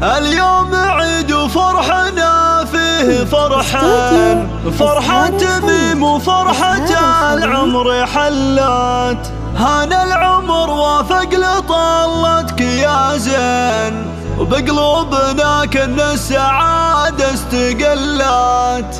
اليوم عيد وفرحنا فيه فرحان، فرحة تميم وفرحة العمر حلات. هان العمر وافق لطلتك يا زين، وبقلوبنا كن السعادة استقلات.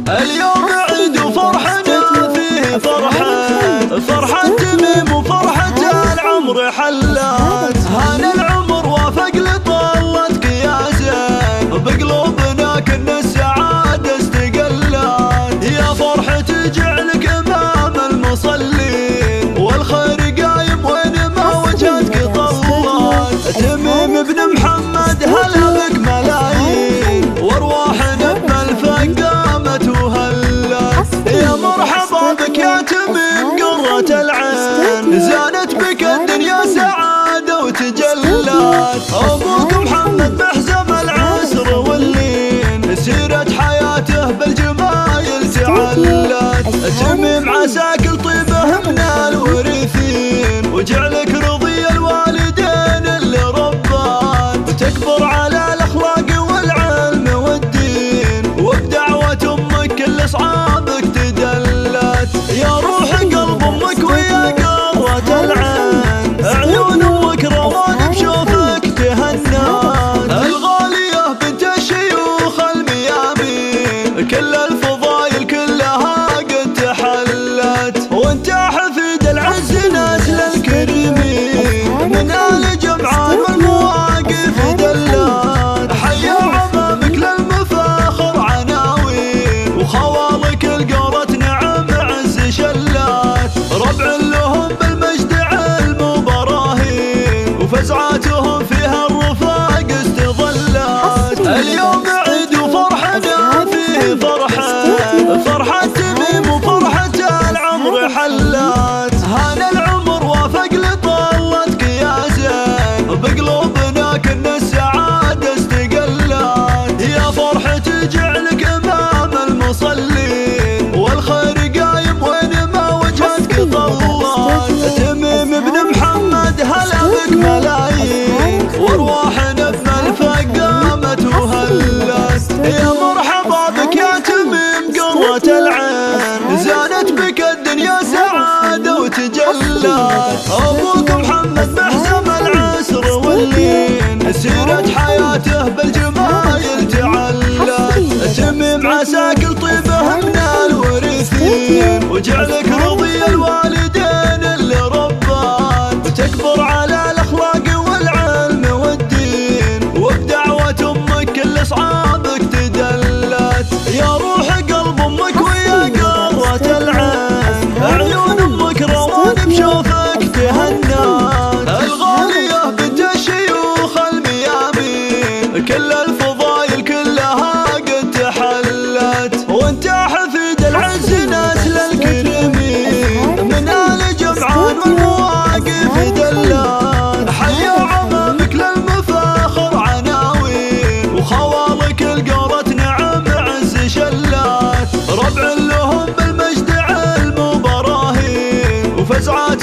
اليوم عيد وفرحنا فيه فرحان، فرحة تميم وفرحة العمر حلات. هان العمر وافق لطلتك يا زين، بقلوبنا كن السعادة استقلات. يا فرحة تجعلك امام المصلين، والخير قايم وين ما وجهتك طلات. تميم بن محمد هلا بك ملايين، وارواحنا بملفك قامت وهلات. يا مرحبا بك يا تميم قرة العين، زانت بك الدنيا سعادة وتجلات. أبوك محمد محزم العسر واللين، سيرة حياته بالجمايل تعلات. تميم عساك الطيبة من الورثين، وجعلك رضي الوالدين اللي ربات. وتكبر على الأخلاق والعلم والدين، وبدعوة أمك كل أصحابك تدلت. يا روح قلب أمك ويا قرة العين، عيون أمك روان بشوفك تهنات. الغالية بنت الشيوخ الميامين، كل الفضايل كلها قد تحلت. وانت حفيد العز نسل الكريمين، من آل جمعان والمواقف دلات. حيا عمامك للمفاخر عناوين، وخوالك القرة نعم عز شلات. ربع لهم بالمجد علم وبراهين، وفزعاتهم فيها الرفاق استظلات. اليوم عيد وفرحنا فيه فرحان، فرحة تميم وفرحة العمر حلات. هان العمر وافق لطلتك يا زين، بقلوبنا كن السعادة استقلات. يا فرحة تجعلك امام المصلين، والخير قايم وين ما وجهتك طلات. تميم بن محمد هلا بك ملايين، وارواحنا بملفك قامت وهلات. يا مرحبا بك يا تميم قرة العين، زانت بك الدنيا سعادة وتجلات. أبوك محمد محزم العسر واللين، سيرة حياته بالجمايل تعلات. تميم عساك الطيبة من الورثين، وجعلك رضي الوالدين اللي ربات. وتكبر على الأخلاق والعلم والدين، وبدعوة أمك كل أصحابك تدلت. يا روح قلب أمك ويا قرة العين، عيون أمك روان بشوفك تهنات. الغالية بنت الشيوخ الميامين، كل الفضايل كلها قد تحلت. وانت حفيد العز نسل الكريمين، من آل جمعان والمواقف دلات. حيا عمامك للمفاخر عناوين، وخوالك القرة نعم عز شلات. ربع لهم بالمجد علم وبراهين، وفزعات